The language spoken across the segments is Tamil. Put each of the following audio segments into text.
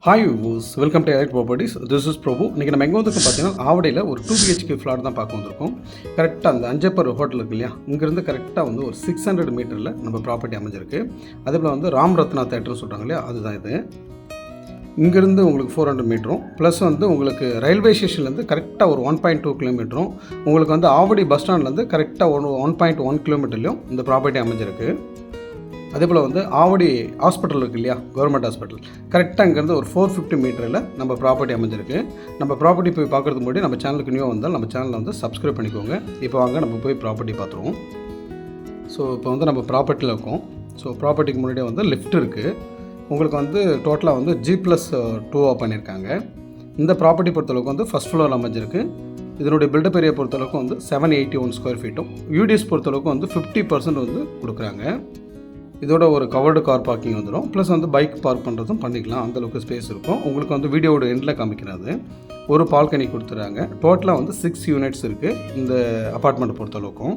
Hi viewers, welcome to Elite Properties. This is Prabhu. இன்றைக்கி நம்ம எங்கே வந்துருக்கோம் பார்த்தீங்கன்னா, ஆவடியில் ஒரு 2 BHK ஃப்ளாட் தான் பார்க்க வந்திருக்கோம். கரெக்டாக அந்த அஞ்சப்பர் ஹோட்டல் இருக்கு இல்லையா, இங்கேருந்து கரெக்டாக வந்து ஒரு 600 மீட்டரில் நம்ம ப்ராப்பர்ட்டி அமைஞ்சிருக்கு. அதே போல் வந்து ராம் ரத்னா தேட்டர்னு சொல்கிறாங்க இல்லையா, அதுதான் இது. இங்கேருந்து உங்களுக்கு 400 மீட்டரும் ப்ளஸ் வந்து உங்களுக்கு ரயில்வே ஸ்டேஷன்லேருந்து கரெக்டாக ஒரு 1.2 கிலோமீட்டரும், உங்களுக்கு வந்து ஆவடி பஸ் ஸ்டாண்ட்லேருந்து கரெக்டாக 1.1 கிலோமீட்டர்லையும் இந்த ப்ராப்பர்ட்டி அமைஞ்சிருக்கு. அதே போல் வந்து ஆவடி ஹாஸ்பிட்டல் இருக்குது இல்லையா, கவர்மெண்ட் ஹாஸ்பிட்டல், கரெக்டாக இங்கேருந்து ஒரு 450 மீட்டரில் நம்ம ப்ராப்பர்ட்டி அமைஞ்சிருக்கு. நம்ம ப்ராப்பர்ட்டி போய் பார்க்குறதுக்கு முன்னாடி நம்ம சேனலுக்கு நியூ வந்தால் நம்ம சேனலை வந்து சப்ஸ்கிரைப் பண்ணிக்கோங்க. இப்போ வாங்க நம்ம போய் ப்ராப்பர்ட்டி பார்த்துருவோம். ஸோ இப்போ வந்து நம்ம ப்ராப்பர்ட்டியில் இருக்கோம். ஸோ ப்ராப்பர்ட்டிக்கு முன்னாடியே வந்து லிஃப்ட் இருக்குது. உங்களுக்கு வந்து டோட்டலாக வந்து G+2 பண்ணியிருக்காங்க. இந்த ப்ராப்பர்ட்டி பொறுத்தளவுக்கு வந்து ஃபஸ்ட் ஃப்ளோர் அமைஞ்சிருக்கு. இதனுடைய பில்டப் ஏரியா பொறுத்தளவுக்கு வந்து 781 ஸ்கொயர் ஃபீட்டும், யூடிஎஸ் பொறுத்தளவுக்கு வந்து 50% வந்து கொடுக்குறாங்க. இதோட ஒரு கவர்டு கார் பார்க்கிங் வந்துடும். ப்ளஸ் வந்து பைக் பார்க் பண்ணுறதும் பண்ணிக்கலாம், அந்தளவுக்கு ஸ்பேஸ் இருக்கும். உங்களுக்கு வந்து வீடியோட எண்டில் காமிக்கிறது ஒரு பால்கனி கொடுத்துறாங்க. டோட்டலாக வந்து 6 யூனிட்ஸ் இருக்குது இந்த அப்பார்ட்மெண்ட் பொறுத்தளவுக்கும்.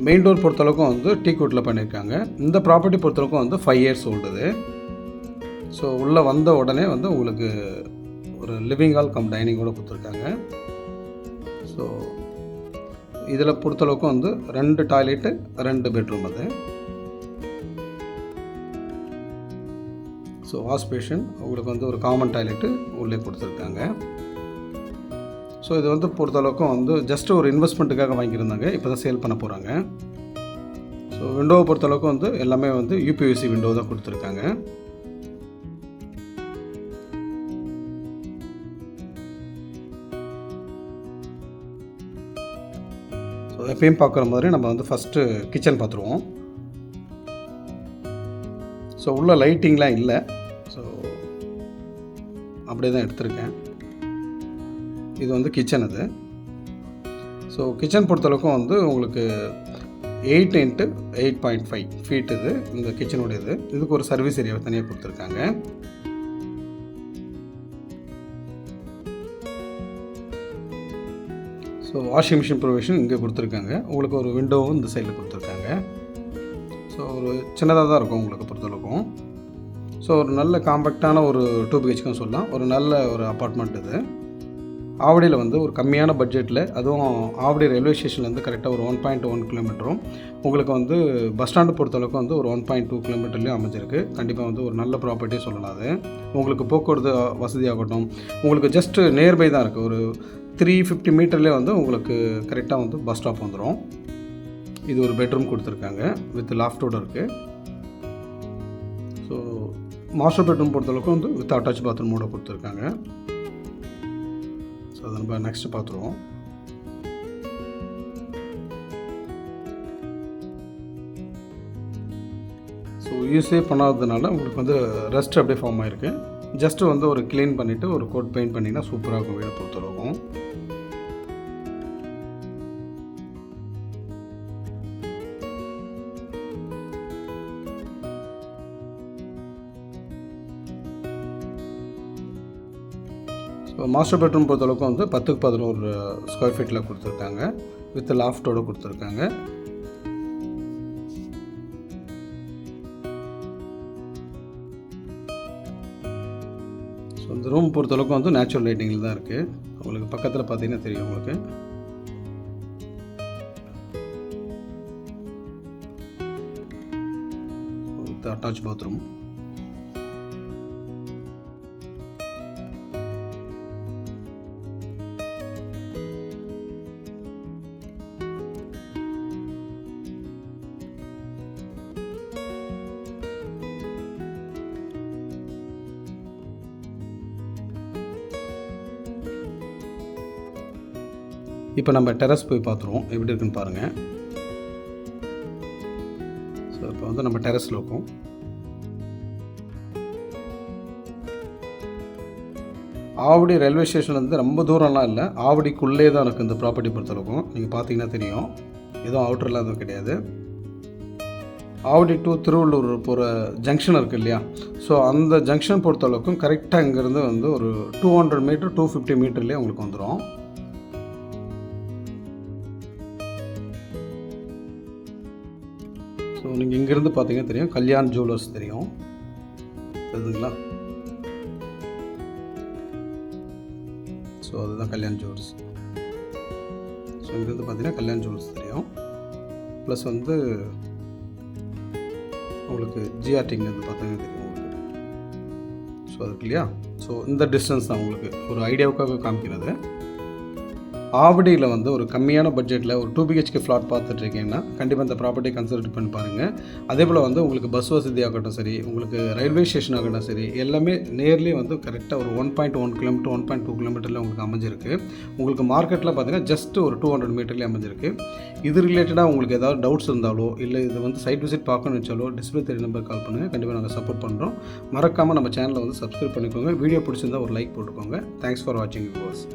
மெயின் டோர் பொறுத்தளவுக்கும் வந்து டீக்வுட்டில் பண்ணியிருக்காங்க. இந்த ப்ராப்பர்ட்டி பொறுத்தளவுக்கும் வந்து 5 இயர்ஸ் ஓல்டுது. ஸோ உள்ளே வந்த உடனே வந்து உங்களுக்கு ஒரு லிவிங் ஹால் கம் டைனிங்கோடு கொடுத்துருக்காங்க. ஸோ இதில் பொறுத்தளவுக்கும் வந்து 2 டாய்லெட்டு 2 பெட்ரூம் அது. ஸோ வாஷ் பேஷன் உங்களுக்கு வந்து ஒரு காமன் டாய்லெட்டு உள்ளே கொடுத்துருக்காங்க. ஸோ இது வந்து பொறுத்தளவுக்கும் வந்து ஜஸ்ட் ஒரு இன்வெஸ்ட்மெண்ட்டுக்காக வாங்கியிருந்தாங்க, இப்போ தான் சேல் பண்ண போகிறாங்க. ஸோ விண்டோவை பொறுத்தளவுக்கு வந்து எல்லாமே வந்து UPVC விண்டோ தான் கொடுத்துருக்காங்க. ஸோ எப்பயும் பார்க்குற மாதிரி நம்ம வந்து ஃபஸ்ட்டு கிச்சன் பார்த்துருவோம். ஸோ உள்ள லைட்டிங்லாம் இல்லை, ஸோ அப்படியே தான் எடுத்திருக்கேன். இது வந்து கிச்சன் அது. ஸோ கிச்சன் பொறுத்தளவுக்கும் வந்து உங்களுக்கு 8 x 8.5 ஃபீட் இது இந்த கிச்சனுடையது. இதுக்கு ஒரு சர்வீஸ் ஏரியாவை தனியாக கொடுத்துருக்காங்க. ஸோ வாஷிங் மிஷின் ப்ரொவிஷன் இங்கே கொடுத்துருக்காங்க. உங்களுக்கு ஒரு விண்டோவும் இந்த சைடில் கொடுத்துருக்காங்க. ஸோ ஒரு சின்னதாக தான் இருக்கும் உங்களுக்கு பொறுத்தளவுக்கும். ஸோ ஒரு நல்ல காம்பேக்டான ஒரு 2 BHK சொல்லலாம். ஒரு நல்ல ஒரு அப்பார்ட்மெண்ட் இது. ஆவடியில் வந்து ஒரு கம்மியான பட்ஜெட்டில், அதுவும் ஆவடி ரயில்வே ஸ்டேஷன்லேருந்து கரெக்டாக ஒரு 1.1 கிலோமீட்டரும், உங்களுக்கு வந்து பஸ் ஸ்டாண்டு பொறுத்தளவுக்கு வந்து ஒரு 1.2 கிலோமீட்டர்லேயும் அமைஞ்சிருக்கு. கண்டிப்பாக வந்து ஒரு நல்ல ப்ராப்பர்ட்டியே சொல்லலாம் அது. உங்களுக்கு போக்குவரத்து வசதியாகட்டும், உங்களுக்கு ஜஸ்ட்டு நியர்பை தான் இருக்குது. ஒரு 350 மீட்டர்லேயே வந்து உங்களுக்கு கரெக்டாக வந்து பஸ் ஸ்டாப் வந்துடும். இது ஒரு பெட்ரூம் கொடுத்துருக்காங்க வித் லாஃப்டோடு இருக்குது. ஸோ மாஸ்டர் பெட்ரூம் பொறுத்தளவுக்கு வந்து வித் அட்டாச் பாத்ரூமோடு கொடுத்துருக்காங்க. ஸோ அதை நம்ம நெக்ஸ்ட்டு பார்த்துருவோம். ஸோ யூஸே பண்ணாததுனால உங்களுக்கு வந்து ரெஸ்ட் அப்படியே ஃபார்ம் ஆகிருக்கு. ஜஸ்ட்டு வந்து ஒரு க்ளீன் பண்ணிவிட்டு ஒரு கோட் பெயிண்ட் பண்ணிங்கன்னா சூப்பராக இருக்கும் வீடை பொறுத்தளவுக்கும். ஸோ மாஸ்டர் பெட்ரூம் பொறுத்தளவுக்கு வந்து 10x11 ஸ்கொயர் ஃபீட்டில் கொடுத்துருக்காங்க வித் லாஃப்டோடு கொடுத்துருக்காங்க. ஸோ இந்த ரூம் பொறுத்தளவுக்கு வந்து நேச்சுரல் லைட்டிங்கில் தான் இருக்குது. உங்களுக்கு பக்கத்தில் பார்த்தீங்கன்னா தெரியும் உங்களுக்கு. With attach bathroom. இப்போ நம்ம டெரஸ் போய் பார்த்துருவோம், எப்படி இருக்குன்னு பாருங்கள். ஸோ இப்போ வந்து நம்ம டெரஸில் இருக்கோம். ஆவடி ரயில்வே ஸ்டேஷன்லேருந்து ரொம்ப தூரம்லாம் இல்லை, ஆவடிக்குள்ளே தான் இருக்குது இந்த ப்ராப்பர்ட்டி பொறுத்தளவுக்கும். நீங்கள் பார்த்தீங்கன்னா தெரியும், எதுவும் அவுட்டர்லாம் எதுவும் கிடையாது. ஆவடி டு திருவள்ளூர் போகிற ஜங்ஷன் இருக்குது இல்லையா, ஸோ அந்த ஜங்ஷன் பொறுத்தளவுக்கும் கரெக்டாக இங்கேருந்து வந்து ஒரு 200 மீட்டர் 250 மீட்டர்லேயே உங்களுக்கு வந்துடும். ஸோ நீங்கள் இங்கேருந்து பார்த்தீங்கன்னா தெரியும், கல்யாண் ஜுவல்லர்ஸ் தெரியும், தெரியுதுங்களா? ஸோ அதுதான் கல்யாண் ஜுவல்ஸ். ஸோ இங்கேருந்து பார்த்தீங்கன்னா கல்யாண் ஜுவல்ஸ் தெரியும். ப்ளஸ் வந்து உங்களுக்கு ஜிஆர்டிங்கிறது பார்த்தீங்கன்னா தெரியும் உங்களுக்கு. ஸோ அதுக்கு இல்லையா, ஸோ இந்த டிஸ்டன்ஸ் தான் உங்களுக்கு ஒரு ஐடியாவுக்காக காமிக்கிறது. ஆவடியில் வந்து ஒரு கம்மியான பட்ஜெட்டில் ஒரு 2 BHK ஃப்ளாட் பார்த்துட்ருக்கீங்கன்னா கண்டிப்பாக இந்த ப்ராப்பர்ட்டி கன்சிடர் பண்ணி பாருங்கள். அதே போல் வந்து உங்களுக்கு பஸ் வசதி ஆகட்டும் சரி, உங்களுக்கு ரயில்வே ஸ்டேஷன் ஆகட்டும் சரி, எல்லாமே நேர்லேயே வந்து கரெக்டாக ஒரு 1.1 கிலோமீட்டர் 1.2 கிலோமீட்டரில் உங்களுக்கு அமைஞ்சிருக்கு. உங்களுக்கு மார்க்கெட்டில் பார்த்தீங்கன்னா ஜஸ்ட் ஒரு 200 மீட்டர்லேயே அமைஞ்சிருக்கு. இது ரிலேட்டடாக உங்களுக்கு ஏதாவது டவுட்ஸ் இருந்தாலோ இல்லை இது வந்து சைட் விசிட் பார்க்கணும்னு வச்சாலோ டிஸ்பிளே தெரிய நம்பர் கால் பண்ணுங்கள். கண்டிப்பாக நாங்கள் சப்போர்ட் பண்ணுறோம். மறக்காமல் நம்ம சேனலை வந்து சப்ஸ்கிரைப் பண்ணிக்கோங்க. வீடியோ பிடிச்சிருந்தால் ஒரு லைக் போட்டுக்கோங்க. தேங்க்ஸ் ஃபார் வாட்சிங் வியூவர்ஸ்.